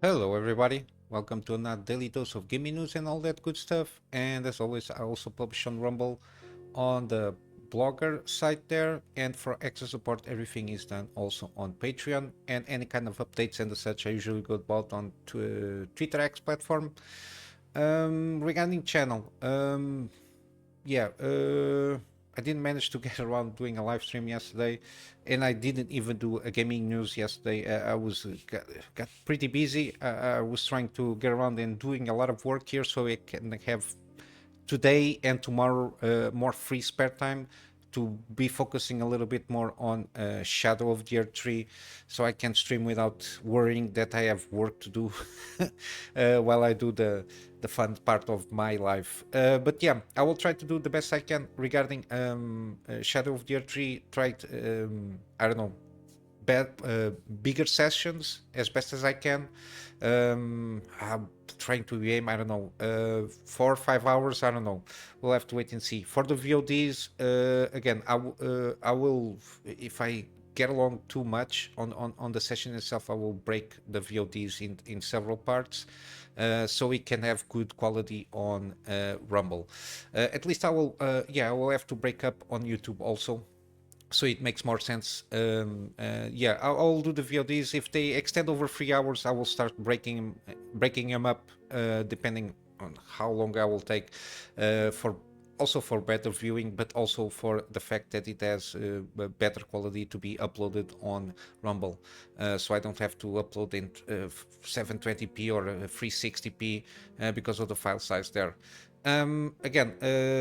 Hello everybody, welcome to another daily dose of gaming news and all that good stuff. And as always, I also publish on Rumble on the blogger site there, and for extra support everything is done also on Patreon, and any kind of updates and such I usually go about on Twitter X platform. Regarding channel, yeah, I didn't manage to get around doing a live stream yesterday, and I didn't even do a gaming news yesterday. I was got pretty busy. I was trying to get around and doing a lot of work here, so I can have today and tomorrow more free spare time to be focusing a little bit more on Shadow of the Earth Tree, so I can stream without worrying that I have work to do while I do the fun part of my life. But yeah, I will try to do the best I can regarding Shadow of the Earth Tree. Try to, I don't know, bigger sessions as best as I can. I'm trying to aim, I don't know, 4 or 5 hours. I don't know. We'll have to wait and see. For the VODs, again, I will, if I get along too much on the session itself, I will break the VODs in several parts. So we can have good quality on Rumble. At least I will, yeah, I will have to break up on YouTube also, so it makes more sense. Yeah, I'll do the VODs. If they extend over 3 hours, I will start breaking them up, depending on how long I will take, for also for better viewing, but also for the fact that it has better quality to be uploaded on Rumble, so I don't have to upload in 720p or 360p because of the file size there. Again,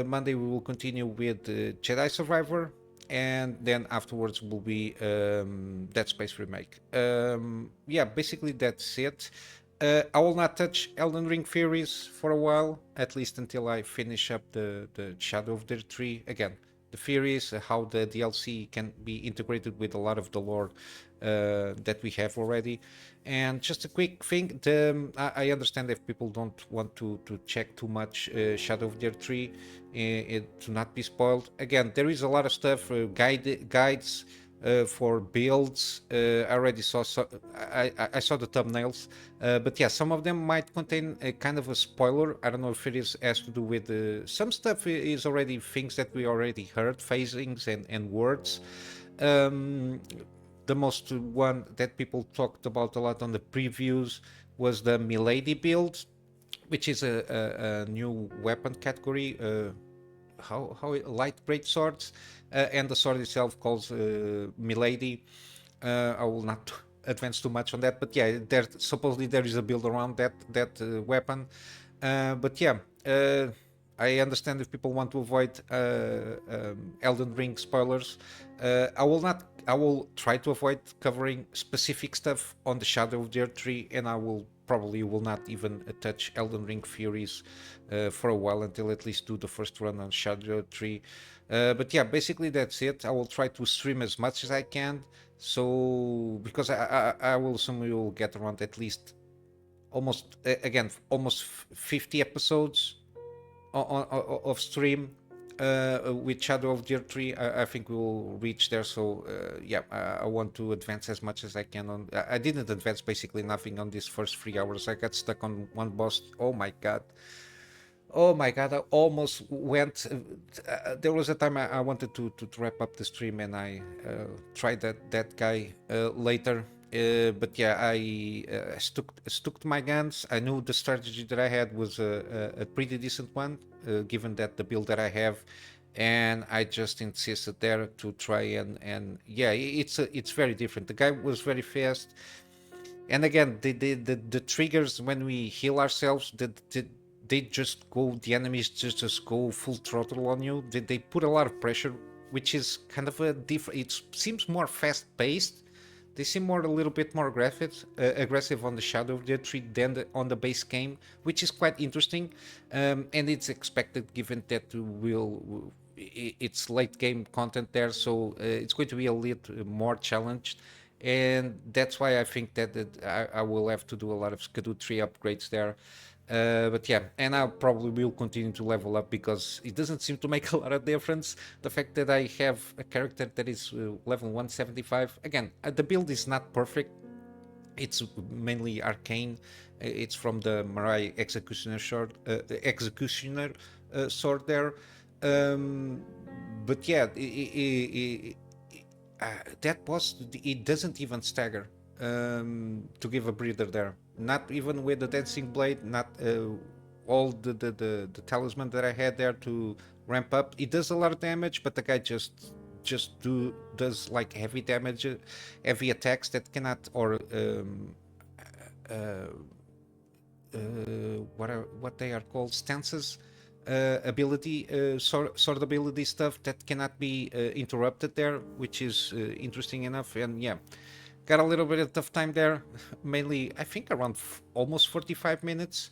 Monday we will continue with Jedi Survivor, and then afterwards will be Dead Space remake. Yeah, basically that's it. I will not touch Elden Ring theories for a while, at least until I finish up the Shadow of the Tree. Again, the theories, how the DLC can be integrated with a lot of the lore that we have already. And just a quick thing, I understand if people don't want to check too much Shadow of the Tree, to not be spoiled. Again, there is a lot of stuff, guides for builds. I already saw, I saw the thumbnails, but yeah, some of them might contain a kind of a spoiler. I don't know if it is has to do with some stuff is already things that we already heard, phasings and words. Um, the most one that people talked about a lot on the previews was the Milady build, which is a new weapon category. How light great swords, and the sword itself calls Milady. I will not advance too much on that, but yeah, there supposedly there is a build around that weapon. But yeah, I understand if people want to avoid Elden Ring spoilers. I will not. I will try to avoid covering specific stuff on the Shadow of the Earth Tree, and I will probably will not even touch Elden Ring Furies for a while until at least do the first run on Shadow Tree. But yeah, basically that's it. I will try to stream as much as I can. So because I will assume we will get around at least almost again almost 50 episodes of stream with Shadow of the Earth Tree. I think we will reach there. So yeah, I want to advance as much as I can on. I didn't advance basically nothing on these first 3 hours. I got stuck on one boss. Oh my god. Oh my god, I almost went. There was a time I wanted to wrap up the stream, and I tried that guy later. But yeah, I stuck to my guns. I knew the strategy that I had was a pretty decent one, given that the build that I have, and I just insisted there to try and yeah, it's very different. The guy was very fast, and again, the triggers when we heal ourselves, they just go, the enemies just go full throttle on you. They put a lot of pressure, which is kind of a different. It seems more fast paced. They seem more a little bit more aggressive on the Shadow of the Tree than on the base game, which is quite interesting, and it's expected given that it's late game content there, so it's going to be a little more challenged, and that's why I think that I will have to do a lot of Skadoo 3 upgrades there. But yeah, and I probably will continue to level up because it doesn't seem to make a lot of difference. The fact that I have a character that is level 175, again, the build is not perfect. It's mainly arcane. It's from the Marai Executioner sword there. Um, but yeah, that boss, it doesn't even stagger, to give a breather there. Not even with the dancing blade, not all the talisman that I had there to ramp up. It does a lot of damage, but the guy just does like heavy damage, heavy attacks that cannot, or uh, what they are called, stances, ability, sword ability stuff that cannot be interrupted there, which is interesting enough. And yeah, got a little bit of tough time there. Mainly, I think around almost 45 minutes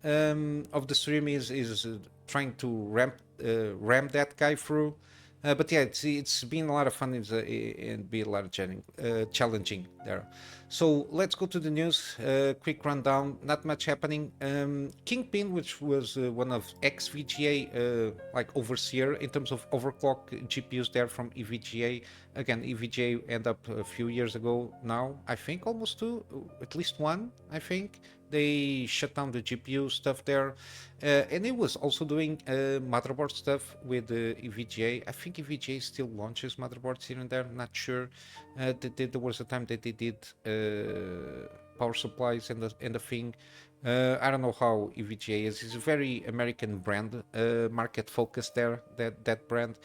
of the stream is trying to ram that guy through. But yeah, it's been a lot of fun, and be a lot of challenging there. So let's go to the news. Quick rundown. Not much happening. Kingpin, which was one of ex-VGA like overseer in terms of overclock GPUs there from EVGA. Again, EVGA ended up a few years ago now. I think almost two, at least one. I think they shut down the GPU stuff there, and it was also doing motherboard stuff with EVGA. I think EVGA still launches motherboards here and there. Not sure. There was a time that they did power supplies and the thing. I don't know how EVGA is. It's a very American brand, market focused there. That brand.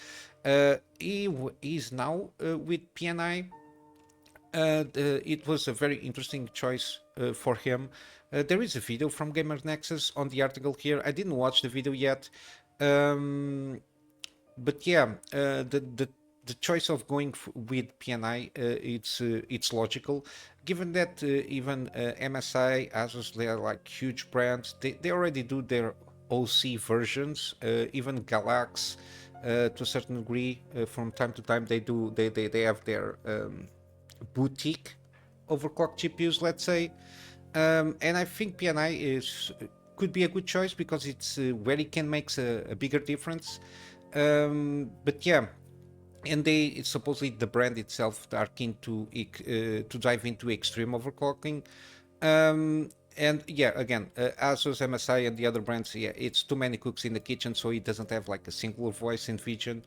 He is now with PNI. It was a very interesting choice for him. There is a video from Gamer Nexus on the article here. I didn't watch the video yet, but yeah, the choice of going with PNI, it's logical, given that even MSI, Asus, they are like huge brands. They already do their OC versions. Even Galax, to a certain degree, from time to time they have their boutique overclock GPUs, let's say. And I think PNI could be a good choice because it's where it can make a bigger difference. But yeah, and they supposedly the brand itself are keen to dive into extreme overclocking. And yeah, again, Asus, MSI, and the other brands, yeah, it's too many cooks in the kitchen, so it doesn't have like a single voice in vision.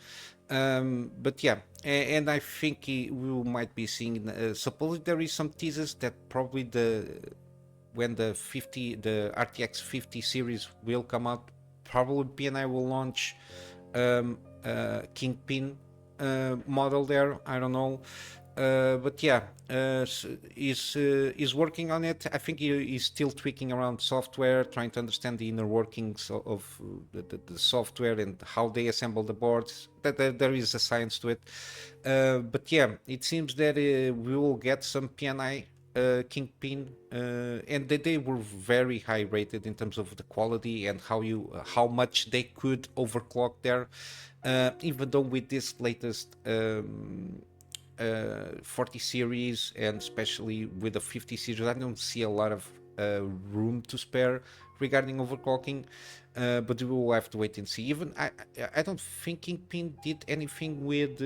But yeah, and I think we might be seeing. Supposedly there is some teasers that probably when the RTX 50 series will come out, probably PNI will launch Kingpin model there. I don't know. But yeah, is working on it. I think he's still tweaking around software, trying to understand the inner workings of the software and how they assemble the boards. That there is a science to it. But yeah, it seems that we will get some PNI Kingpin, and they were very high rated in terms of the quality and how much they could overclock there. Even though with this latest 40 series and especially with the 50 series, I don't see a lot of room to spare regarding overclocking. But we will have to wait and see. Even I don't think Kingpin did anything with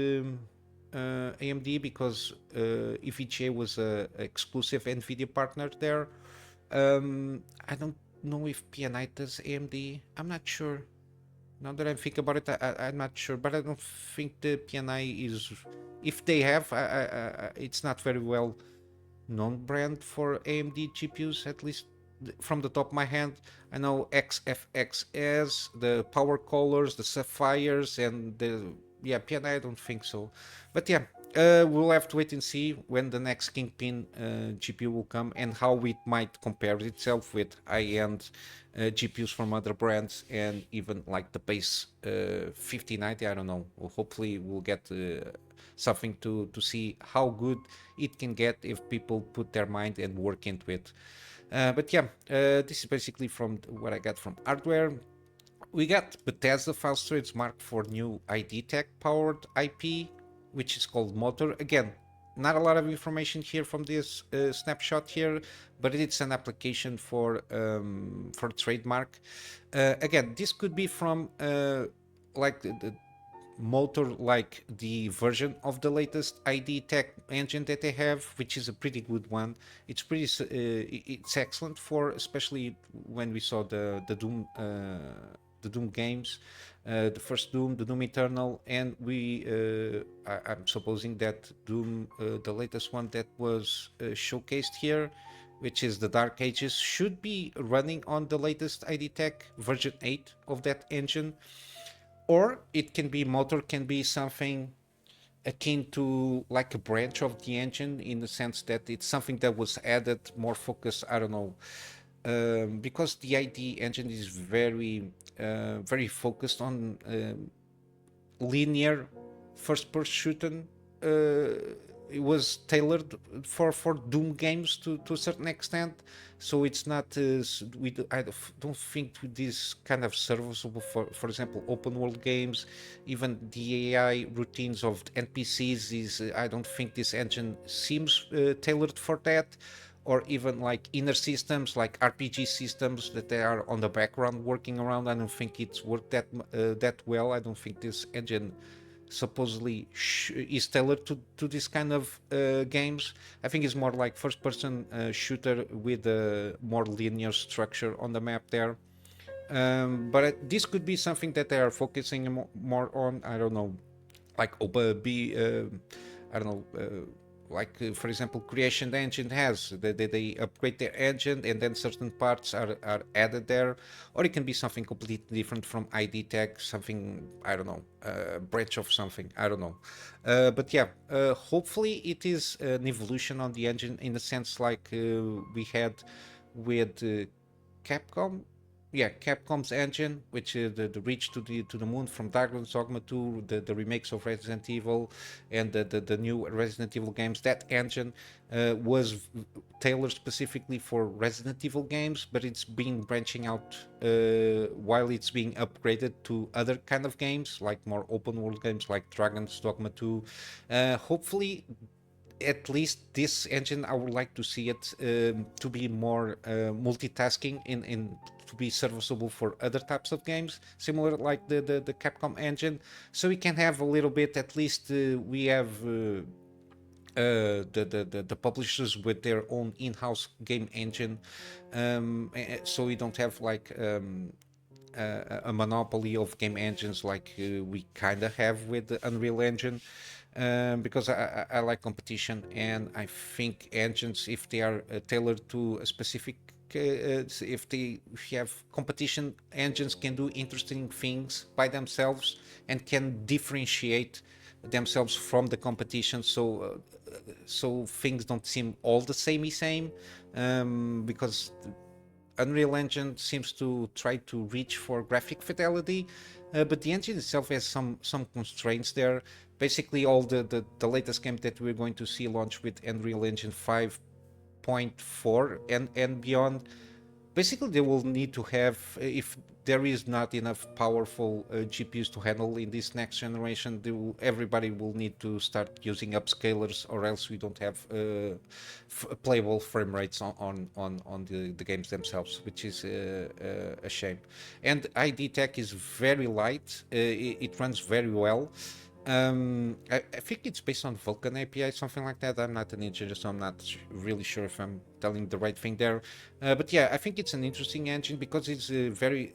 AMD because EVGA was a exclusive NVIDIA partner there. I don't know if PNI does AMD. I'm not sure. Now that I think about it, I'm not sure, but I don't think the PNI is. If they have, it's not very well known brand for AMD GPUs, at least from the top of my head. I know XFXS, the Power Colors, the Sapphires, and the PNI. I don't think so, but yeah. We'll have to wait and see when the next Kingpin GPU will come and how it might compare itself with high-end GPUs from other brands and even like the base 5090. I don't know. Hopefully, we'll get something to see how good it can get if people put their mind and work into it. But yeah, this is basically from what I got from hardware. We got Bethesda file storage marked for new ID tech powered IP, which is called Motor. Again, not a lot of information here from this snapshot here, but it's an application for Trademark. Again, this could be from like motor like the version of the latest ID Tech engine that they have, which is a pretty good one. It's pretty, it's excellent for, especially when we saw the Doom games, the first Doom, the Doom Eternal, and I'm supposing that Doom, the latest one that was showcased here, which is the Dark Ages, should be running on the latest ID Tech version 8 of that engine. Or it can be, motor can be something akin to like a branch of the engine, in the sense that it's something that was added, more focused, I don't know, because the ID engine is very focused on linear first person shooting. It was tailored for Doom games to a certain extent, so it's not I don't think this kind of serviceable for example, open world games. Even the AI routines of NPCs is, I don't think this engine seems tailored for that. Or even like inner systems, like RPG systems that they are on the background working around. I don't think it's worked that well. I don't think this engine supposedly is tailored to this kind of games. I think it's more like first person shooter with a more linear structure on the map there. But this could be something that they are focusing more on. I don't know, like I don't know, like for example, Creation Engine has. They upgrade their engine and then certain parts are added there, or it can be something completely different from ID Tech, something, I don't know, branch of something, I don't know. But yeah, hopefully it is an evolution on the engine, in a sense like we had with Capcom. Yeah, Capcom's engine, which is the Reach to the Moon from Dragon's Dogma 2, the remakes of Resident Evil, and the new Resident Evil games. That engine was tailored specifically for Resident Evil games, but it's been branching out while it's being upgraded to other kind of games, like more open world games, like Dragon's Dogma 2. Hopefully, at least this engine, I would like to see it to be more multitasking in to be serviceable for other types of games, similar like the Capcom engine. So we can have a little bit, at least we have the publishers with their own in-house game engine, so we don't have like a monopoly of game engines like we kind of have with the Unreal Engine. Because I like competition, and I think engines, if they are tailored to a specific, if you have competition, engines can do interesting things by themselves and can differentiate themselves from the competition. So things don't seem all the same, because Unreal Engine seems to try to reach for graphic fidelity, but the engine itself has some constraints there. Basically, all the latest game that we're going to see launch with Unreal Engine 5.4 and beyond, basically they will need to have, if there is not enough powerful GPUs to handle in this next generation, everybody will need to start using upscalers, or else we don't have playable frame rates on the games themselves, which is a shame. And ID Tech is very light, it runs very well. I think it's based on Vulkan API, something like that. I'm not an engineer, so I'm not really sure if I'm telling the right thing there. But yeah, I think it's an interesting engine because it's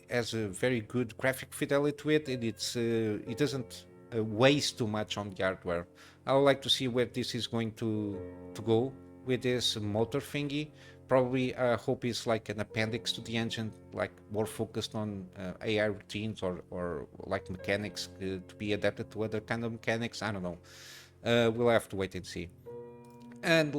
has a very good graphic fidelity to it, and it doesn't waste too much on the hardware. I would like to see where this is going to go with this motor thingy. Probably I hope it's like an appendix to the engine, like more focused on AI routines or like mechanics to be adapted to other kind of mechanics. I don't know. We'll have to wait and see. And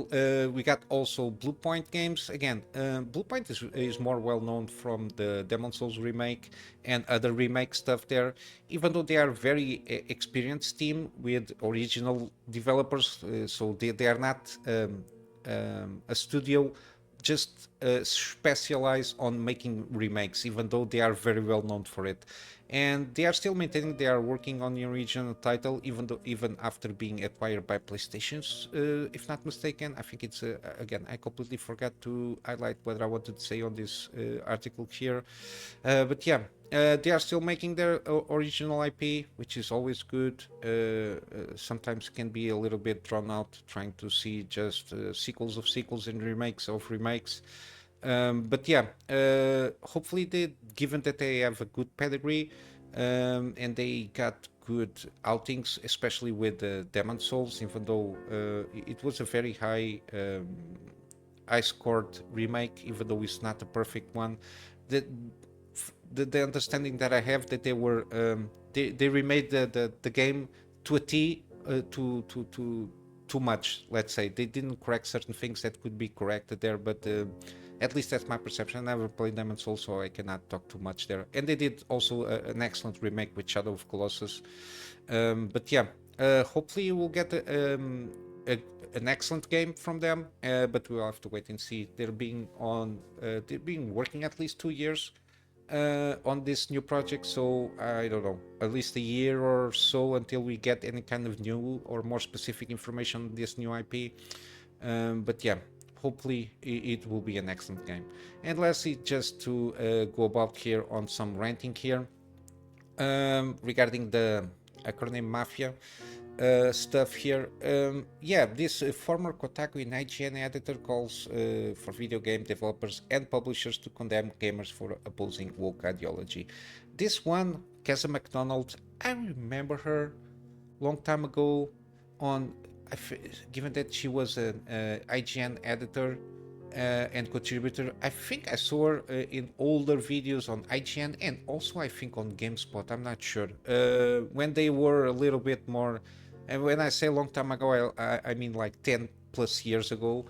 we got also BluePoint games. Again, BluePoint is more well known from the Demon Souls remake and other remake stuff there. Even though they are very experienced team with original developers, so they are not a studio just specialize on making remakes, even though they are very well known for it. and they are still maintaining they are working on the original title, even after being acquired by PlayStation's, if not mistaken. I think it's again, I completely forgot to highlight what I wanted to say on this article here, but yeah. They are still making their original IP, which is always good. Sometimes can be a little bit drawn out, trying to see just sequels of sequels and remakes of remakes. But yeah, hopefully, given that they have a good pedigree, and they got good outings, especially with Demon's Souls, even though it was a very high scored remake, even though it's not a perfect one. The, the understanding that I have that they were they remade the game to a T, to too much. Let's say they didn't correct certain things that could be corrected there, but at least that's my perception. I never played Demon's Souls, so I cannot talk too much there. And they did also an excellent remake with Shadow of Colossus. But yeah, hopefully we'll get an excellent game from them. But we'll have to wait and see. They're being working at least 2 years on this new project, so I don't know, at least a year or so until we get any kind of new or more specific information on this new IP. But yeah, hopefully it will be an excellent game. And lastly, just to go about here on some ranting here regarding the acronym Mafia stuff here. Yeah, this former Kotaku and IGN editor calls for video game developers and publishers to condemn gamers for opposing woke ideology. This one, Keza Macdonald, I remember her long time ago on, given that she was an IGN editor and contributor. I think I saw her in older videos on IGN and also I think on GameSpot. I'm not sure. When they were a little bit more, and when I say long time ago, I mean like 10 plus years ago.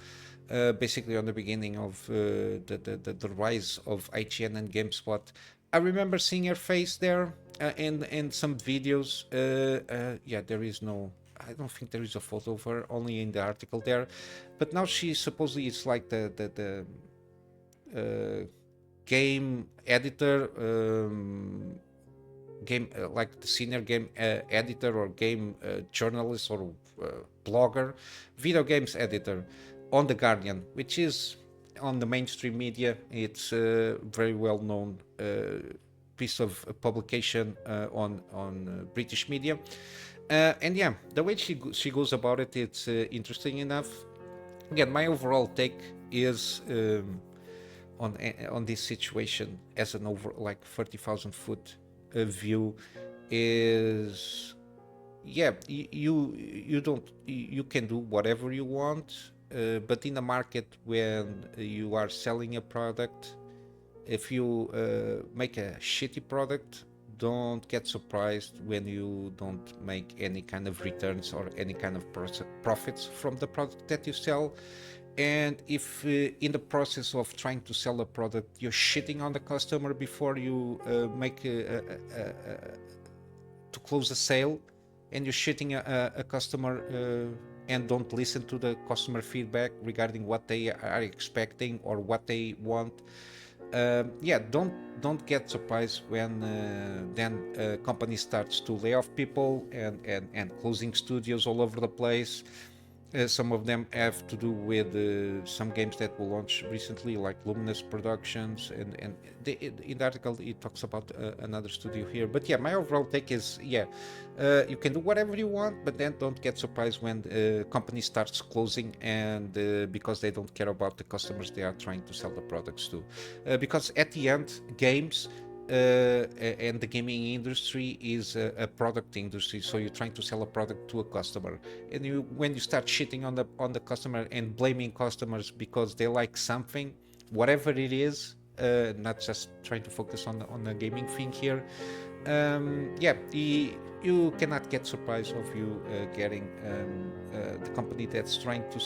Basically on the beginning of the rise of IGN and GameSpot. I remember seeing her face there in some videos. Yeah, there is no, I don't think there is a photo of her, only in the article there. But now she supposedly is like the game editor, game like the senior game editor or game journalist or blogger, video games editor on The Guardian, which is on the mainstream media. It's a very well known piece of publication on British media. And yeah, the way she goes about it, it's interesting enough. Again, my overall take is on this situation as an over like 30,000 foot view is, yeah, you can do whatever you want, but in a market when you are selling a product, if you make a shitty product, don't get surprised when you don't make any kind of returns or any kind of profits from the product that you sell. And if in the process of trying to sell a product you're shitting on the customer before you make to close a sale, and you're shitting a customer and don't listen to the customer feedback regarding what they are expecting or what they want, yeah, don't get surprised when then company starts to lay off people and closing studios all over the place. Some of them have to do with some games that will launch recently, like Luminous Productions, and in the article it talks about another studio here. But yeah, my overall take is, yeah, you can do whatever you want, but then don't get surprised when company starts closing, and because they don't care about the customers they are trying to sell the products to. Because at the end, games and the gaming industry is a product industry, so you're trying to sell a product to a customer, and when you start shitting on the customer and blaming customers because they like something, whatever it is, not just trying to focus on the gaming thing here, yeah, you cannot get surprised of you getting the company that's trying to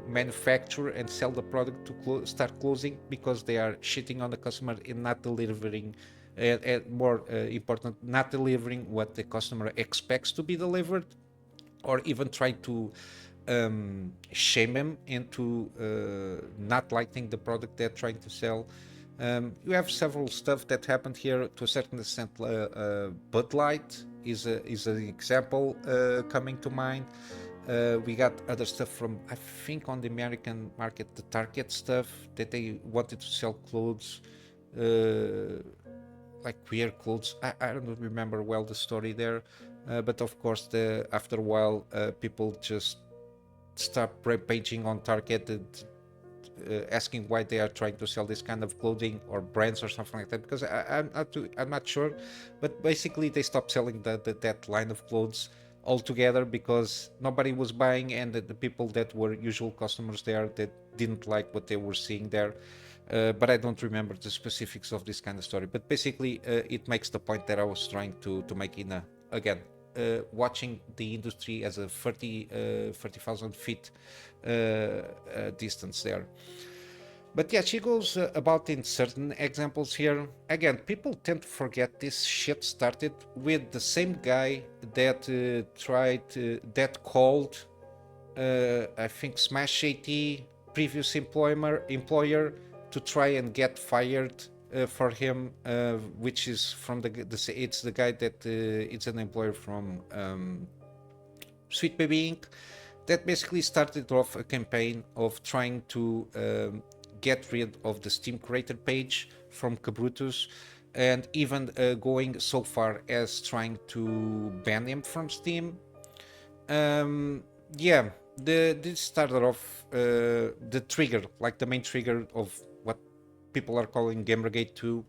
manufacture and sell the product to start closing because they are shitting on the customer and not delivering, and more important, not delivering what the customer expects to be delivered, or even try to shame him into not liking the product they're trying to sell. You have several stuff that happened here to a certain extent. Bud Light is an example coming to mind. We got other stuff from, I think, on the American market, the Target stuff that they wanted to sell clothes, like queer clothes. I don't remember well the story there, but of course, after a while, people just start paging on Target and asking why they are trying to sell this kind of clothing or brands or something like that, because I'm not sure, but basically they stopped selling that line of clothes altogether because nobody was buying, and the people that were usual customers there that didn't like what they were seeing there. But I don't remember the specifics of this kind of story. But basically, it makes the point that I was trying to make in again, watching the industry as a 30,000 feet distance there. But yeah, she goes about in certain examples here. Again, people tend to forget this shit started with the same guy that that called, I think, Smash AT previous employer to try and get fired for him, which is from it's the guy that it's an employer from Sweet Baby Inc. That basically started off a campaign of trying to get rid of the Steam creator page from Cabrutus, and even going so far as trying to ban him from Steam. Yeah, this started off the trigger, like the main trigger of what people are calling Gamergate 2.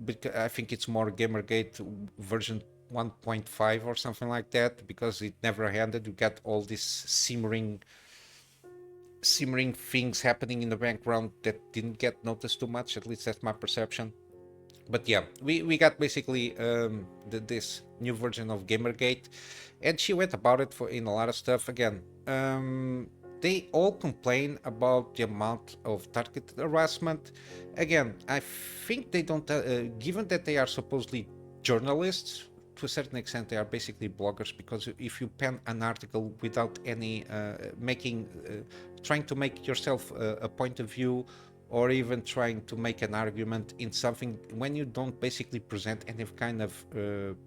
Because I think it's more Gamergate version 1.5 or something like that, because it never ended. You got all these simmering things happening in the background that didn't get noticed too much. At least that's my perception. But yeah, we got basically this new version of Gamergate, and she went about it in a lot of stuff. Again, they all complain about the amount of targeted harassment. Again, I think they don't, given that they are supposedly journalists, to a certain extent they are basically bloggers, because if you pen an article without any trying to make yourself a point of view, or even trying to make an argument in something, when you don't basically present any kind of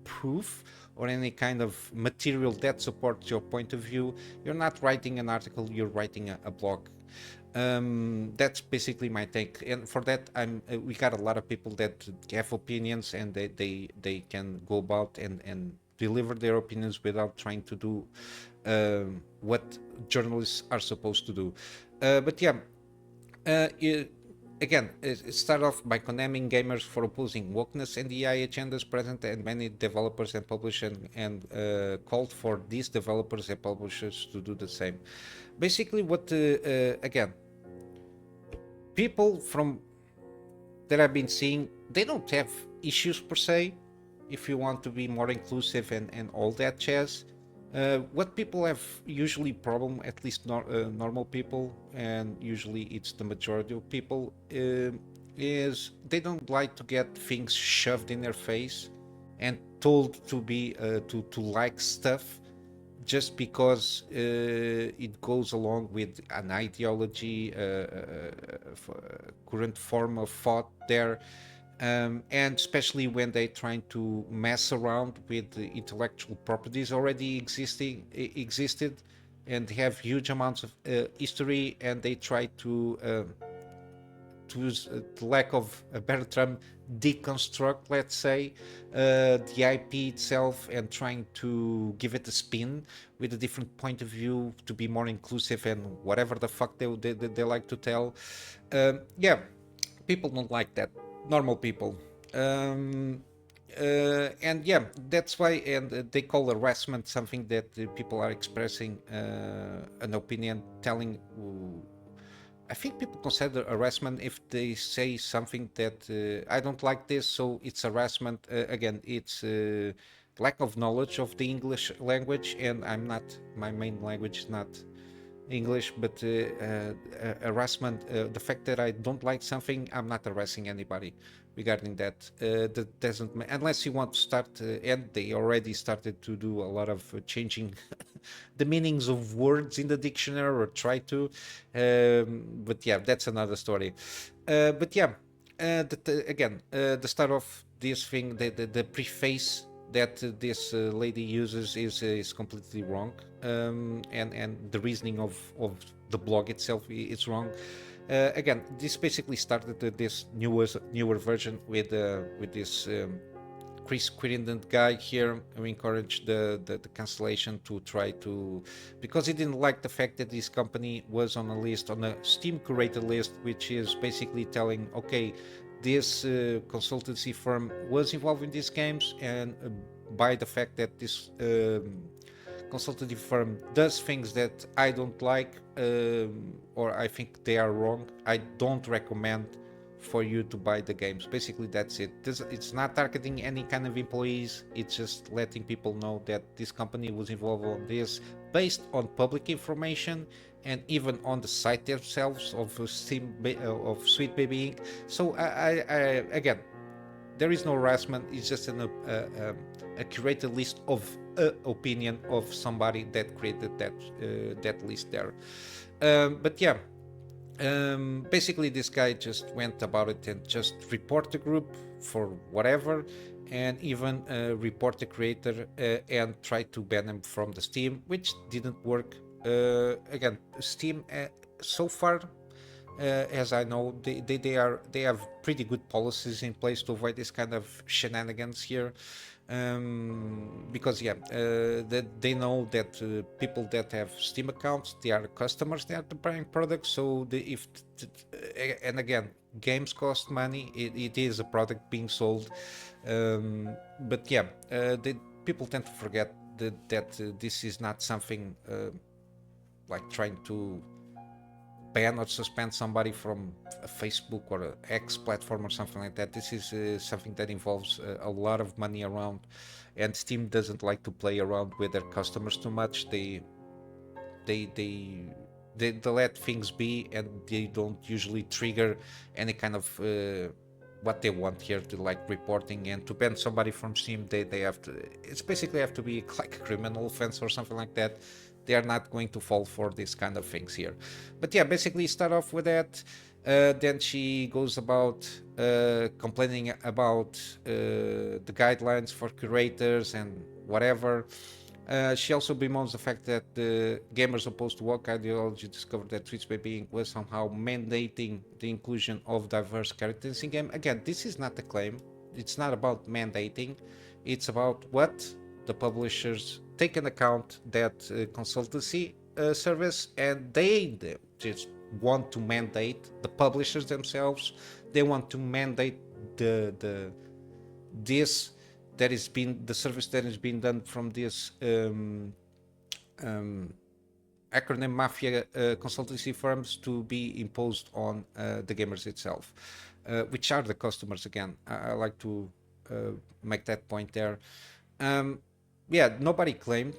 proof or any kind of material that supports your point of view, you're not writing an article, you're writing a blog. That's basically my take, and for that we got a lot of people that have opinions, and they can go about and deliver their opinions without trying to do what journalists are supposed to do. But yeah, again, it started off by condemning gamers for opposing wokeness and AI agendas present, and many developers and publishers, and called for these developers and publishers to do the same. Basically, what again, people from that I've been seeing, they don't have issues per se. If you want to be more inclusive and all that jazz, what people have usually problem, at least normal people, and usually it's the majority of people, is they don't like to get things shoved in their face and told to be to like stuff just because it goes along with an ideology, current form of thought there. And especially when they're trying to mess around with the intellectual properties already existed and have huge amounts of history, and they try to use the lack of a better term, deconstruct, let's say, the IP itself, and trying to give it a spin with a different point of view to be more inclusive and whatever the fuck they like to tell. Yeah, people don't like that. Normal people. And yeah, that's why, and they call harassment something that people are expressing an opinion, telling. I think people consider harassment if they say something that I don't like this, so it's harassment. Again, it's lack of knowledge of the English language, and my main language is not English, but harassment, the fact that I don't like something, I'm not harassing anybody regarding that. That doesn't unless you want to start, and they already started to do a lot of changing the meanings of words in the dictionary, or try to. But yeah, that's another story. But yeah, again, the start of this thing, the preface that this lady uses is completely wrong, and the reasoning of the blog itself is wrong. Again, this basically started this newer version with this Chris Quirindon guy here, who encouraged the cancellation to try to, because he didn't like the fact that this company was on a list, on a Steam curated list, which is basically telling, okay, this consultancy firm was involved in these games, and by the fact that this consultancy firm does things that I don't like, or I think they are wrong, I don't recommend for you to buy the games. Basically, that's it. It's not targeting any kind of employees. It's just letting people know that this company was involved on this based on public information, and even on the site themselves of Steam, of Sweet Baby Inc. So again, there is no harassment. It's just a curated list of opinion of somebody that created that list there. But yeah, basically this guy just went about it and just report the group for whatever, and even report the creator and try to ban him from the Steam, which didn't work. Again, Steam so far, as I know, they have pretty good policies in place to avoid this kind of shenanigans here. Because yeah, they know that people that have Steam accounts, they are customers, they are buying products. So and again, games cost money. It is a product being sold. But yeah, people tend to forget that this is not something like trying to ban or suspend somebody from a Facebook or an X platform or something like that. This is something that involves a lot of money around, and Steam doesn't like to play around with their customers too much. They let things be, and they don't usually trigger any kind of what they want here, to like reporting. And to ban somebody from Steam, they have to, it's basically have to be like a criminal offense or something like that. They are not going to fall for this kind of things here. But yeah, basically start off with that. Then she goes about complaining about the guidelines for curators and whatever. She also bemoans the fact that the gamers opposed to woke ideology discovered that Twitch Baby Inc. was somehow mandating the inclusion of diverse characters in game. Again, this is not a claim. It's not about mandating. It's about what the publishers take into account that consultancy service, and they just want to mandate, the publishers themselves, they want to mandate this that is being, the service that is being done from this acronym mafia consultancy firms to be imposed on the gamers itself, which are the customers. Again, I like to make that point there. Yeah, nobody claimed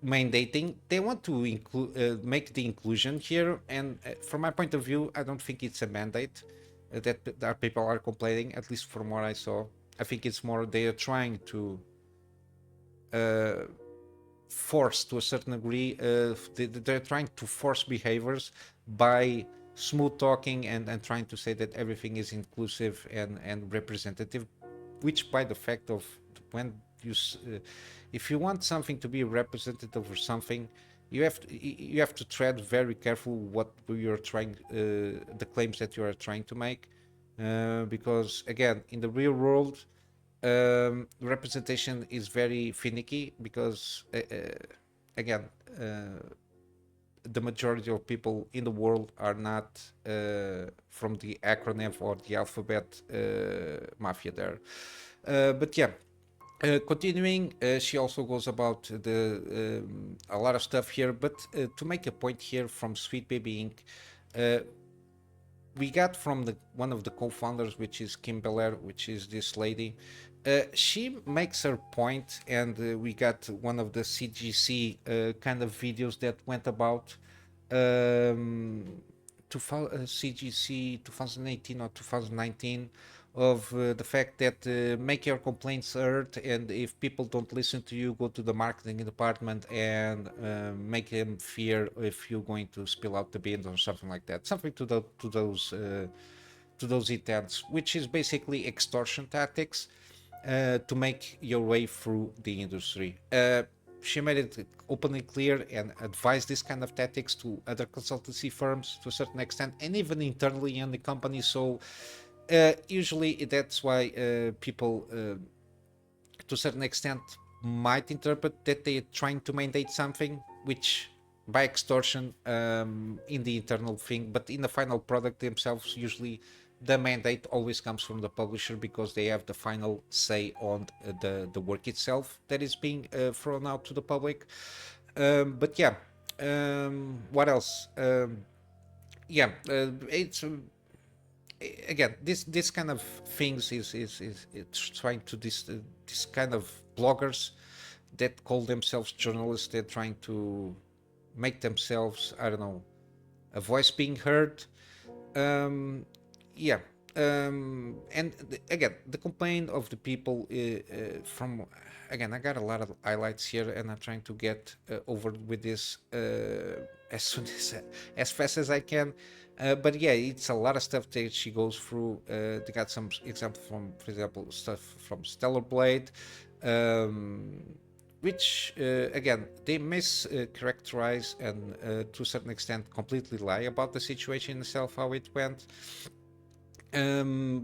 mandating. They want to include, make the inclusion here, and from my point of view, I don't think it's a mandate that people are complaining. At least from what I saw, I think it's more they are trying to force, to a certain degree, they're trying to force behaviors by smooth talking and trying to say that everything is inclusive and representative, which by the fact of when you if you want something to be representative or something, you have to tread very careful what you're trying, the claims that you are trying to make, because again, in the real world, representation is very finicky, because again, the majority of people in the world are not from the acronym or the alphabet mafia there. But yeah, continuing, she also goes about a lot of stuff here, but to make a point here from Sweet Baby Inc., we got from one of the co-founders, which is Kim Belair, which is this lady. She makes her point, and we got one of the CGC kind of videos that went about um, CGC 2018 or 2019 of the fact that make your complaints heard, and if people don't listen to you, go to the marketing department and make them fear if you're going to spill out the beans or something like that, something to those intents, which is basically extortion tactics to make your way through the industry. She made it openly clear and advised this kind of tactics to other consultancy firms to a certain extent, and even internally in the company. So usually that's why people, to a certain extent, might interpret that they're trying to mandate something, which by extortion in the internal thing, but in the final product themselves, usually the mandate always comes from the publisher because they have the final say on the work itself that is being thrown out to the public. But yeah, what else? It's again this kind of things is it's trying to this kind of bloggers that call themselves journalists. They're trying to make themselves, I don't know, a voice being heard. um yeah and again, the complaint of the people from, again, I got a lot of highlights here and I'm trying to get over with this as soon as fast as I can. But yeah, it's a lot of stuff that she goes through. They got some example from, for example, stuff from Stellar Blade, um, which again they mischaracterize and to a certain extent completely lie about the situation itself, how it went.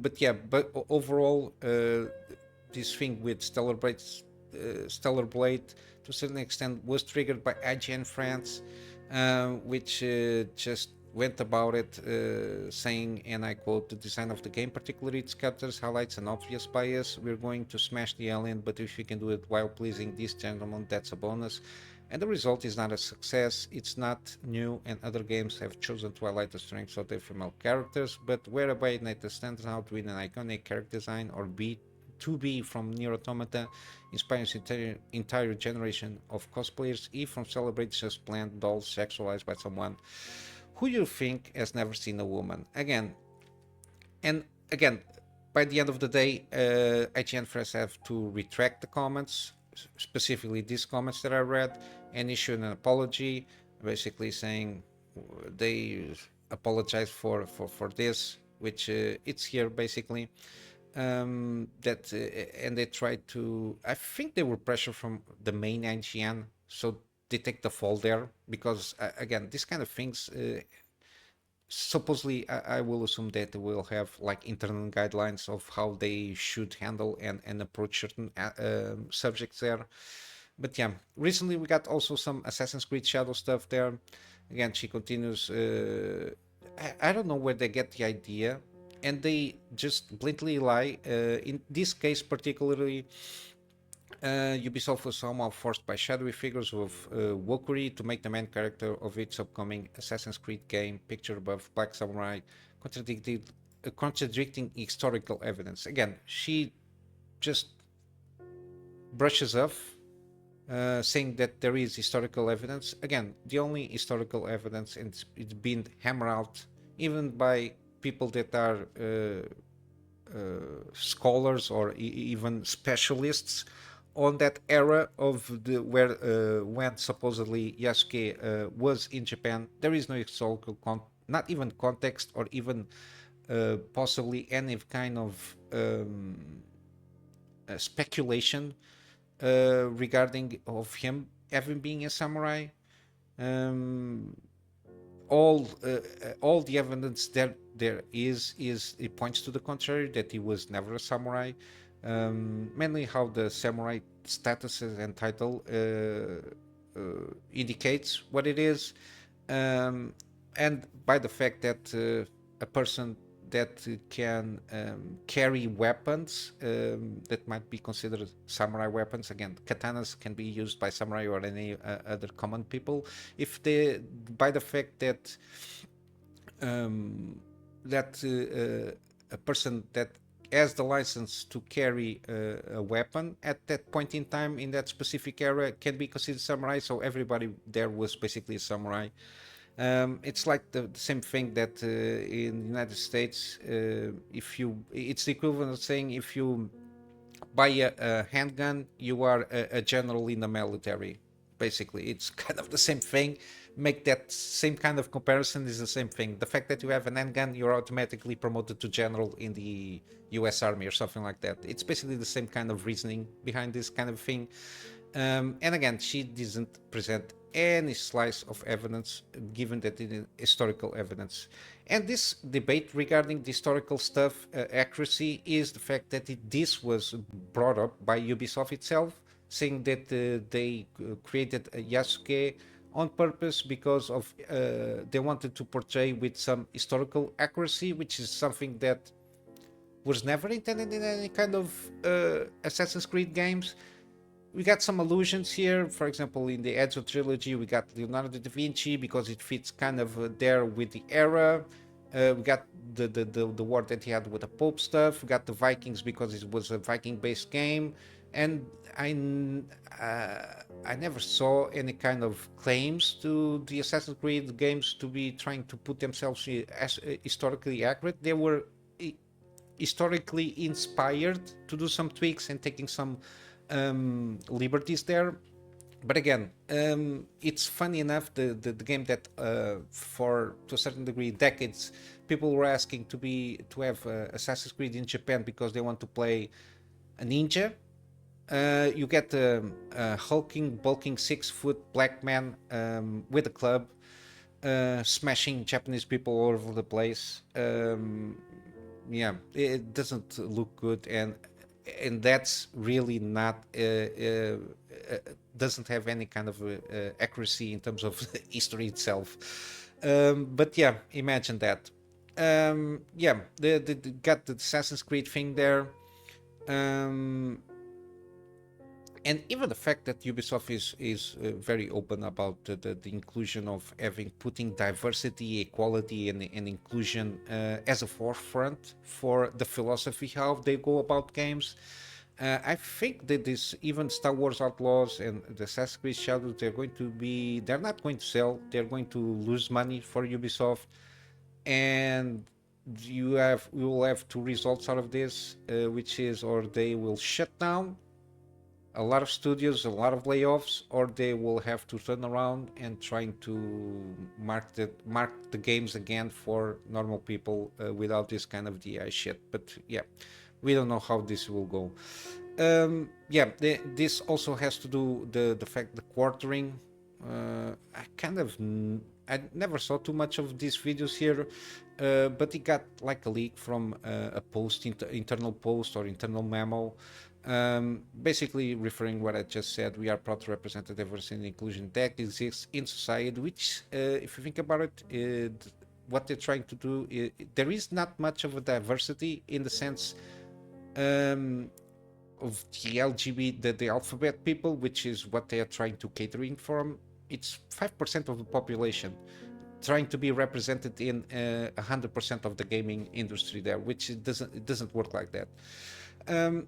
But yeah, but overall, this thing with Stellar Blade, to a certain extent, was triggered by IGN France, which just went about it saying, and I quote, "The design of the game, particularly its characters, highlights an obvious bias. We're going to smash the alien, but if we can do it while pleasing these gentlemen, that's a bonus. And the result is not a success. It's not new, and other games have chosen to highlight the strengths of their female characters, but whereby Neta stands out with an iconic character design, or B, 2B from Nier Automata inspires entire generation of cosplayers, E from celebrates just planned dolls sexualized by someone who you think has never seen a woman." And again, by the end of the day, IGN first have to retract the comments, specifically these comments that I read, and issue an apology, basically saying they apologize for this, which it's here basically. That and they tried to. I think they were pressure from the main IGN, so they take the fall there because again, these kind of things. Supposedly, I will assume that they will have like internal guidelines of how they should handle and approach certain subjects there. But yeah, recently we got also some Assassin's Creed Shadow stuff there. Again, she continues. I don't know where they get the idea, and they just blatantly lie. In this case, particularly, Ubisoft was somehow forced by shadowy figures of Wokuri to make the main character of its upcoming Assassin's Creed game, pictured above Black Samurai, contradicting historical evidence. Again, she just brushes off, saying that there is historical evidence. Again, the only historical evidence, and it's been hammered out even by people that are scholars or even specialists on that era of the where when supposedly Yasuke was in Japan. There is no historical not even context or even possibly any kind of speculation regarding of him having being a samurai. Um, all the evidence there is it points to the contrary, that he was never a samurai. Mainly how the samurai statuses and title indicates what it is, and by the fact that a person that can carry weapons that might be considered samurai weapons. Again, katanas can be used by samurai or any other common people. If they, by the fact that a person that has the license to carry a weapon at that point in time in that specific era can be considered samurai. So everybody there was basically a samurai. It's like the same thing that in the United States, it's the equivalent of saying if you buy a handgun, you are a general in the military. Basically, it's kind of the same thing. Make that same kind of comparison is the same thing. The fact that you have an handgun, you're automatically promoted to general in the U.S. Army or something like that. It's basically the same kind of reasoning behind this kind of thing. And again, she doesn't present any slice of evidence, given that it is historical evidence. And this debate regarding the historical stuff accuracy is the fact that this was brought up by Ubisoft itself, saying that they created a Yasuke on purpose because of they wanted to portray with some historical accuracy, which is something that was never intended in any kind of Assassin's Creed games. We got some allusions here. For example, in the Ezio trilogy, we got Leonardo da Vinci because it fits kind of there with the era. We got the war that he had with the Pope stuff. We got the Vikings because it was a Viking-based game, and I never saw any kind of claims to the Assassin's Creed games to be trying to put themselves as historically accurate. They were historically inspired to do some tweaks and taking some liberties there. But again, it's funny enough the game that for to a certain degree decades people were asking to have Assassin's Creed in Japan because they want to play a ninja. You get a hulking, bulking 6-foot black man with a club, smashing Japanese people all over the place. Yeah, it doesn't look good, and that's really not doesn't have any kind of accuracy in terms of history itself. But yeah, imagine that. Yeah, the got the Assassin's Creed thing there. And even the fact that Ubisoft is very open about the inclusion of putting diversity, equality, and inclusion as a forefront for the philosophy how they go about games. I think that this even Star Wars Outlaws and the Assassin's Creed Shadows, they're not going to sell. They're going to lose money for Ubisoft, and you will have two results out of this, which is or they will shut down a lot of studios, a lot of layoffs, or they will have to turn around and trying to mark the games again for normal people without this kind of DI shit. But yeah, we don't know how this will go. Yeah, this also has to do the fact the quartering. I never saw too much of these videos here, but it got like a leak from a post, internal post or internal memo. Basically referring what I just said, we are proud to represent the diversity and inclusion that exists in society, which, if you think about it, what they're trying to do, there is not much of a diversity in the sense of the LGBT, the alphabet people, which is what they are trying to catering from. It's 5% of the population trying to be represented in 100% of the gaming industry there, which it doesn't work like that.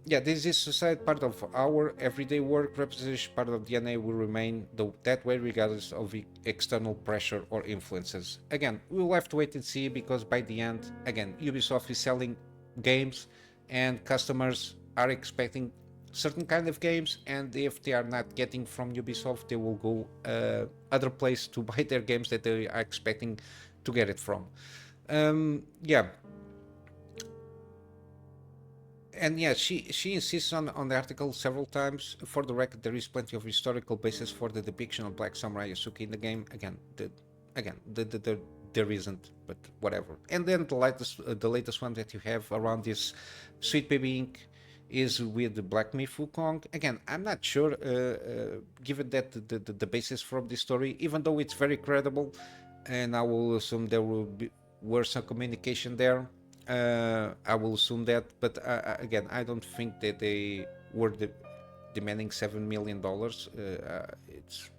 Yeah, this is society, part of our everyday work. Representation, part of DNA, will remain that way regardless of external pressure or influences. Again, we'll have to wait and see, because by the end, again, Ubisoft is selling games and customers are expecting certain kind of games, and if they are not getting from Ubisoft, they will go other place to buy their games that they are expecting to get it from. Yeah. And yeah, she insists on the article several times. For the record, there is plenty of historical basis for the depiction of Black Samurai Yasuke in the game. There isn't, but whatever. And then the latest one that you have around this Sweet Baby Inc. is with the Black Myth Wukong. Again, I'm not sure, given that the basis from this story, even though it's very credible, and I will assume there were some communication there. I will assume that, but again, I don't think that they were demanding $7 million. It's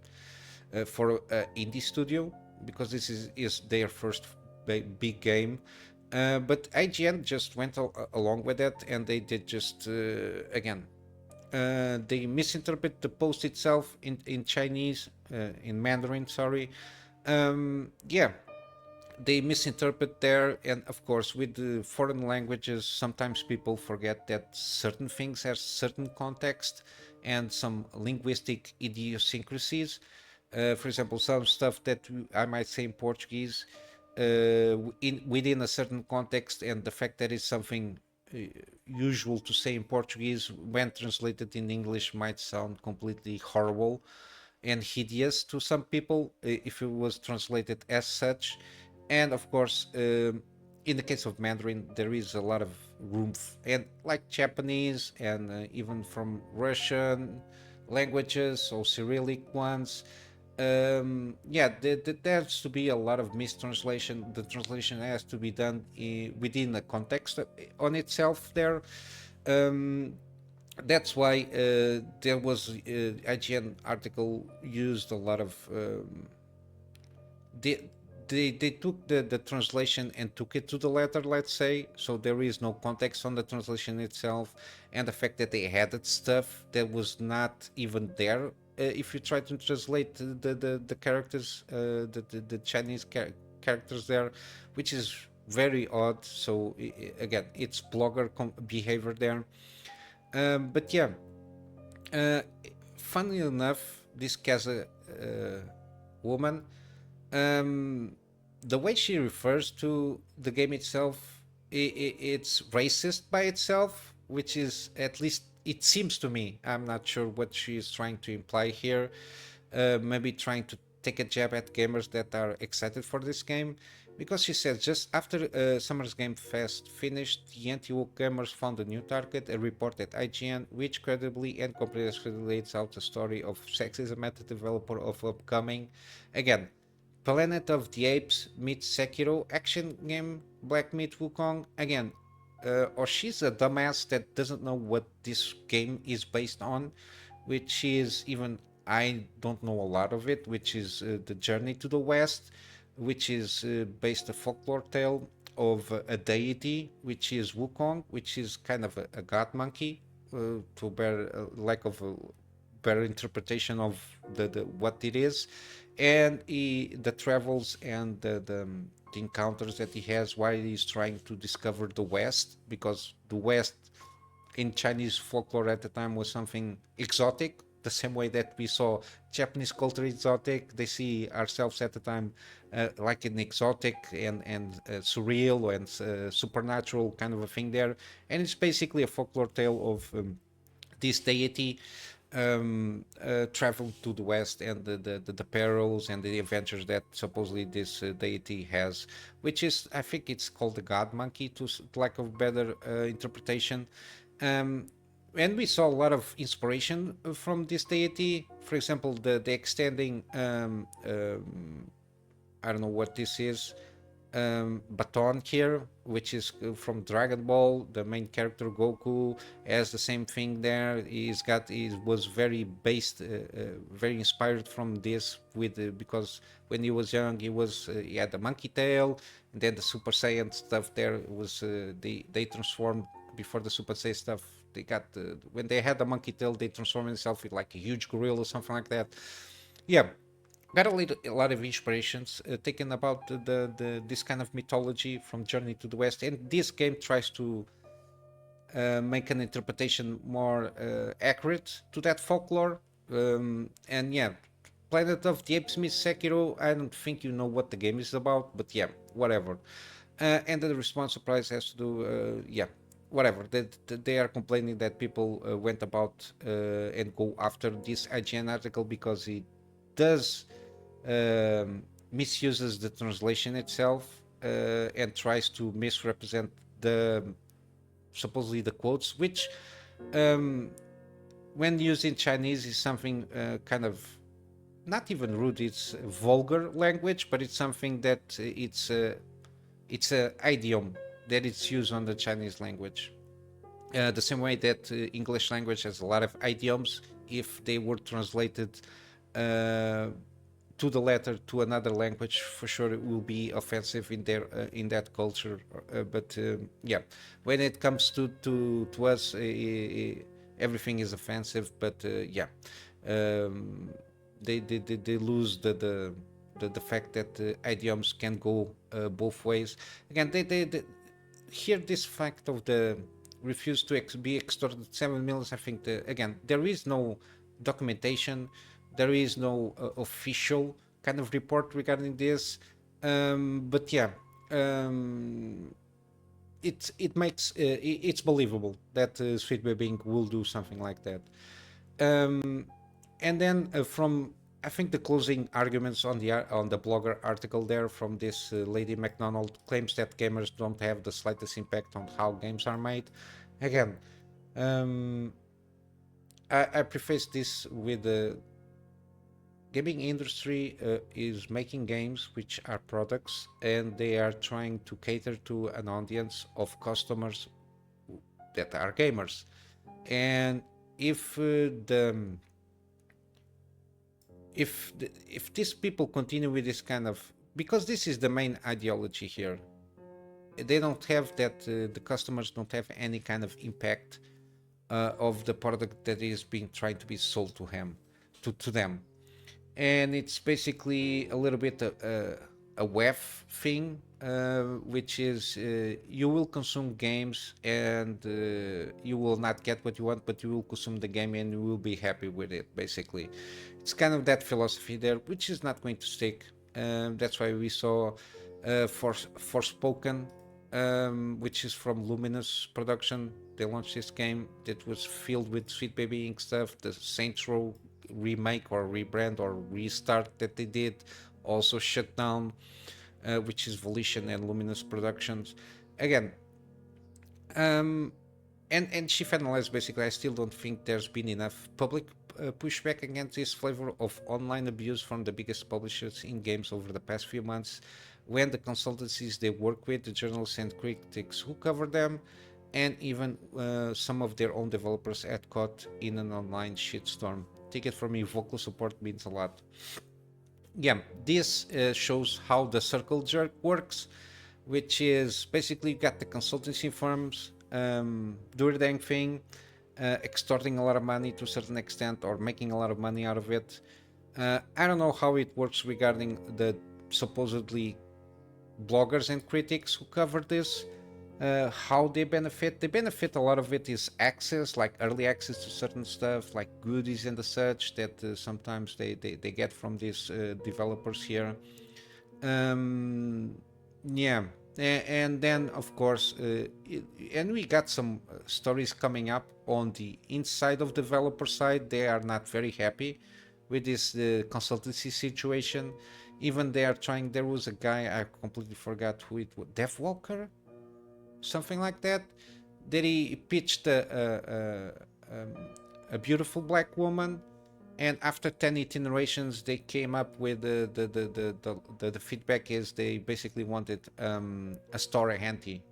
for indie studio, because this is their first big game. But IGN just went along with that, and they did just again. They misinterpret the post itself in Chinese, in Mandarin, sorry. Yeah, they misinterpret there, and of course with the foreign languages sometimes people forget that certain things have certain context and some linguistic idiosyncrasies. For example, some stuff that I might say in Portuguese within a certain context, and the fact that it's something uh, usual to say in Portuguese when translated in English might sound completely horrible and hideous to some people if it was translated as such. And of course, in the case of Mandarin, there is a lot of room, and like Japanese and even from Russian languages or Cyrillic ones. Yeah, there has to be a lot of mistranslation. The translation has to be done within the context on itself there. Um, that's why there was IGN article used a lot of they, they took the translation and took it to the letter, let's say, so there is no context on the translation itself, and the fact that they added stuff that was not even there if you try to translate the characters, the Chinese characters there, which is very odd. So again, it's blogger behavior there. But yeah, uh, funnily enough, this Keza woman, um, the way she refers to the game itself, it's racist by itself, which is, at least it seems to me, I'm not sure what she is trying to imply here. Maybe trying to take a jab at gamers that are excited for this game, because she says just after Summer's Game Fest finished, the anti-woke gamers found a new target, a report at IGN, which credibly and comprehensively lays out the story of sexism at the developer of upcoming, again, Planet of the Apes meets Sekiro action game Black Myth Wukong. Again, or she's a dumbass that doesn't know what this game is based on, which is, even I don't know a lot of it, which is the Journey to the West, which is based a folklore tale of a deity, which is Wukong, which is kind of a god monkey, to bear lack of a better interpretation of the what it is, and the travels and the encounters that he has while he's trying to discover the West, because the West in Chinese folklore at the time was something exotic, the same way that we saw Japanese culture exotic. They see ourselves at the time like an exotic and surreal and supernatural kind of a thing there. And it's basically a folklore tale of this deity traveled to the west, and the perils and the adventures that supposedly this deity has, which is, I think it's called the god monkey, to lack of better interpretation. um, and we saw a lot of inspiration from this deity. For example, the extending I don't know what this is, baton here, which is from Dragon Ball. The main character Goku has the same thing there. He was very based, very inspired from this with because when he was young, he had the monkey tail, and then the Super Saiyan stuff there was they transformed before the Super Saiyan stuff. They got when they had the monkey tail, they transformed themselves with like a huge gorilla or something like that. Yeah, got a lot of inspirations taken about this kind of mythology from Journey to the West, and this game tries to make an interpretation more accurate to that folklore. And yeah, Planet of the Apes meets Sekiro. I don't think you know what the game is about, but yeah, whatever. And the response prize has to do, yeah, whatever. They are complaining that people went about and go after this IGN article because it does misuses the translation itself and tries to misrepresent the supposedly the quotes, which um, when used in Chinese is something kind of not even rude. It's vulgar language, but it's something that it's a idiom that it's used on the Chinese language. The same way that English language has a lot of idioms, if they were translated uh, to the letter to another language, for sure it will be offensive in that culture. But yeah, when it comes to us, everything is offensive. But yeah, um, they lose the fact that idioms can go both ways. Again, they here this fact of the refuse to be extorted 7 million. I think again there is no documentation, there is no official kind of report regarding this, but yeah, um, it makes it's believable that Sweet Baby Inc. will do something like that. Um, and then from I think the closing arguments on the blogger article there from this lady Macdonald claims that gamers don't have the slightest impact on how games are made. Again, um, I preface this with the gaming industry is making games which are products, and they are trying to cater to an audience of customers that are gamers. And if if these people continue with this kind of, because this is the main ideology here, they don't have that the customers don't have any kind of impact of the product that is being tried to be sold to them, and it's basically a little bit a WEF thing, which is you will consume games and you will not get what you want, but you will consume the game and you will be happy with it. Basically, it's kind of that philosophy there, which is not going to stick. That's why we saw Forspoken, which is from Luminous Production. They launched this game that was filled with Sweet Baby Inc. stuff. The Saints Row remake or rebrand or restart that they did also shut down, which is Volition and Luminous Productions. Again, and she finalized basically, I still don't think there's been enough public pushback against this flavor of online abuse from the biggest publishers in games over the past few months, when the consultancies they work with, the journalists and critics who cover them, and even some of their own developers had caught in an online shitstorm. Take it from me, vocal support means a lot. Yeah, this shows how the circle jerk works, which is basically you got the consultancy firms do their dang thing, extorting a lot of money to a certain extent or making a lot of money out of it. I don't know how it works regarding the supposedly bloggers and critics who cover this, how they benefit. They benefit, a lot of it is access, like early access to certain stuff, like goodies and the such that sometimes they get from these developers here. Yeah, and then of course, and we got some stories coming up on the inside of developer side. They are not very happy with this consultancy situation. Even they are trying. There was a guy, I completely forgot who it was, Dev Walker, something like that, that he pitched a beautiful black woman, and after 10 iterations they came up with the feedback is they basically wanted a store auntie,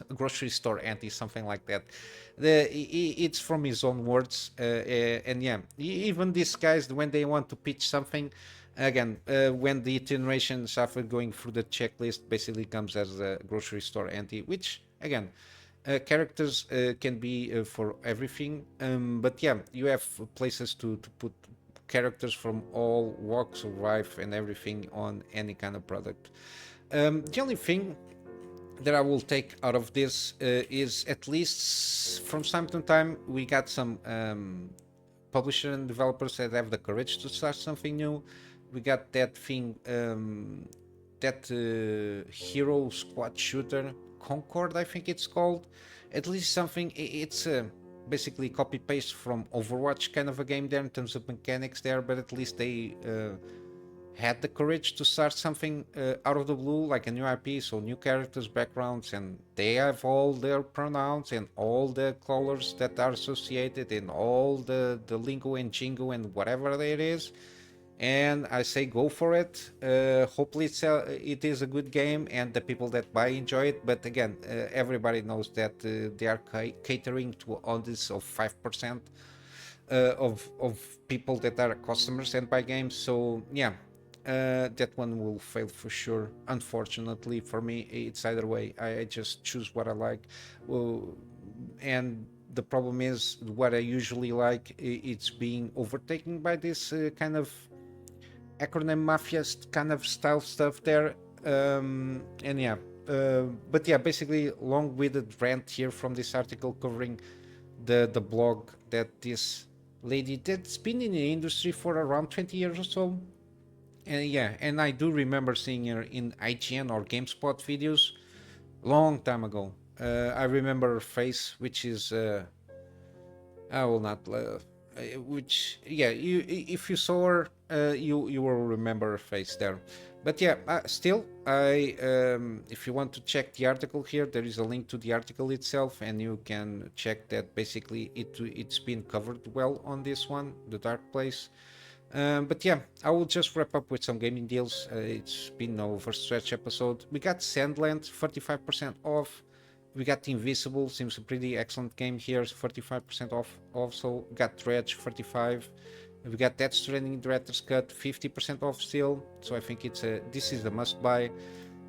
a grocery store auntie, something like that. It's from his own words, and yeah, even these guys, when they want to pitch something, again, when the iterations after going through the checklist basically comes as a grocery store auntie, which again, characters can be for everything, but yeah, you have places to put characters from all walks of life and everything on any kind of product. The only thing that I will take out of this is, at least from time to time, we got some publishers and developers that have the courage to start something new. We got that thing, that hero squad shooter, Concord, I think it's called. At least something. It's basically copy paste from Overwatch kind of a game there in terms of mechanics there, but at least they had the courage to start something out of the blue, like a new IP, so new characters, backgrounds, and they have all their pronouns and all the colors that are associated and all the lingo and jingo and whatever it is. And I say go for it. Hopefully it is a good game and the people that buy enjoy it. But again, everybody knows that they are catering to an audience of 5% of people that are customers and buy games. So yeah, that one will fail for sure. Unfortunately for me, it's either way. I just choose what I like. And the problem is, what I usually like, it's being overtaken by this kind of acronym mafia kind of style stuff there. And yeah, but yeah, basically long-winded rant here from this article covering the blog that this lady that's been in the industry for around 20 years or so. And yeah, and I do remember seeing her in IGN or GameSpot videos long time ago. I remember her face, which is I will not. Which yeah, if you saw her, you will remember her face there. But yeah, still, if you want to check the article here, there is a link to the article itself, and you can check that basically it's been covered well on this one, The Dark Place. But yeah, I will just wrap up with some gaming deals. It's been no overstretch episode. We got Sandland 45% off. We got Invisible, seems a pretty excellent game here, 45% off. Also got Dredge 45. We got Death Stranding Director's Cut 50% off still. So I think this is a must buy.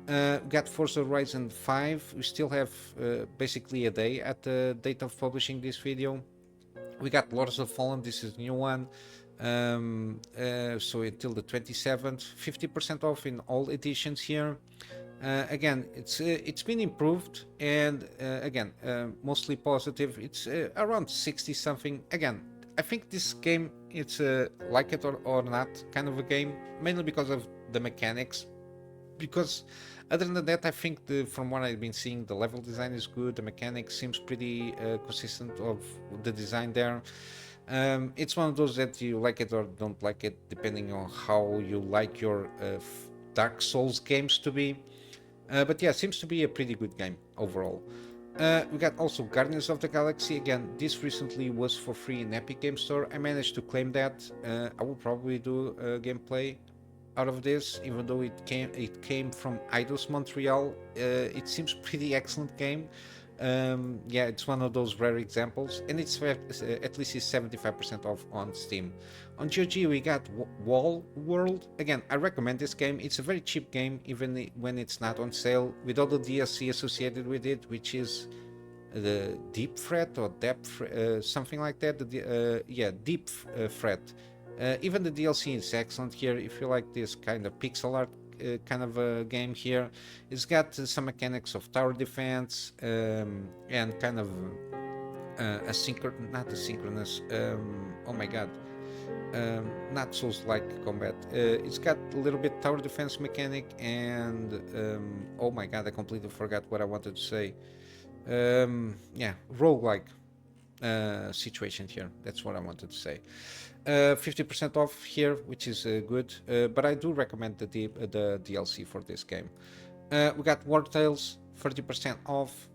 We got Forza Horizon 5. We still have basically a day at the date of publishing this video. We got Lords of Fallen. This is a new one. So until the 27th, 50% off in all editions here. Again, it's been improved, and again, mostly positive. It's around 60 something. Again, I think this game, it's like it or not kind of a game, mainly because of the mechanics. Because other than that, I think from what I've been seeing, the level design is good. The mechanics seems pretty consistent of the design there. It's one of those that you like it or don't like it, depending on how you like your Dark Souls games to be. But yeah, seems to be a pretty good game overall. We got also Guardians of the Galaxy. Again, this recently was for free in Epic Game Store. I managed to claim that. I will probably do a gameplay out of this, even though it came from Eidos Montreal. It seems pretty excellent game. Yeah, it's one of those rare examples, and it's at least it's 75% off on Steam. On GOG we got Wall World. Again, I recommend this game. It's a very cheap game, even when it's not on sale, with all the DLC associated with it, which is the Deep Threat or Depth, something like that. Yeah, Deep Threat. Even the DLC is excellent here if you like this kind of pixel art kind of a game here. It's got some mechanics of tower defense and kind of not asynchronous. Oh my god. Not Souls-like combat. It's got a little bit tower defense mechanic and oh my god, I completely forgot what I wanted to say. Yeah, roguelike situation here. That's what I wanted to say. 50% off here, which is good, but I do recommend the DLC for this game. We got War Tales 30% off.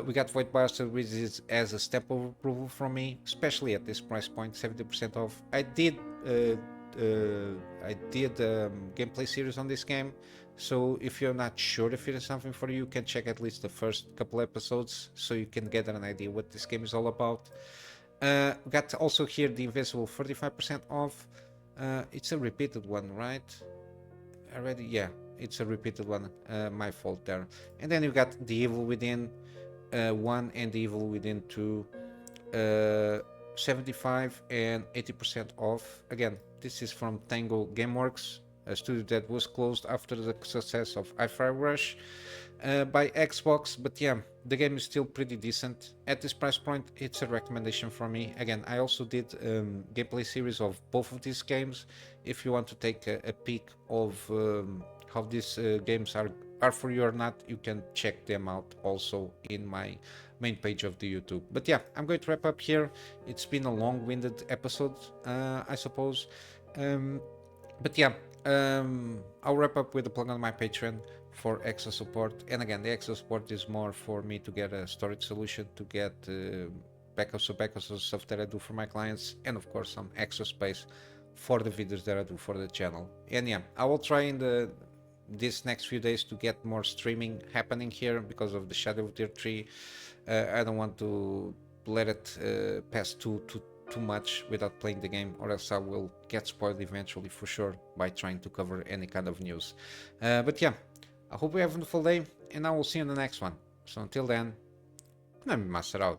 We got Void Bastard, which is as a step of approval from me, especially at this price point, 70% off. I did gameplay series on this game, so if you're not sure if it is something for you, you can check at least the first couple episodes so you can get an idea what this game is all about. Got also here the Invisible 45% off. It's a repeated one, right? Already, yeah, it's a repeated one. My fault there. And then you got the Evil Within 1 and the Evil Within 2, 75 and 80% off. Again, this is from Tango Gameworks, a studio that was closed after the success of Hi-Fi Rush by Xbox, but yeah, the game is still pretty decent. At this price point, it's a recommendation from me. Again, I also did gameplay series of both of these games. If you want to take a peek of how these games are for you or not, you can check them out also in my main page of the YouTube. But yeah, I'm going to wrap up here. It's been a long-winded episode, I suppose. But yeah, I'll wrap up with a plug on my Patreon for extra support. And again, the extra support is more for me to get a storage solution, to get backups of stuff that I do for my clients, and of course some extra space for the videos that I do for the channel. And yeah, I will try in this next few days to get more streaming happening here because of the Shadow of Deer 3. I don't want to let it pass too much without playing the game, or else I will get spoiled eventually for sure by trying to cover any kind of news. But yeah, I hope you have a wonderful day, and I will see you in the next one. So until then, Kunamy Master out.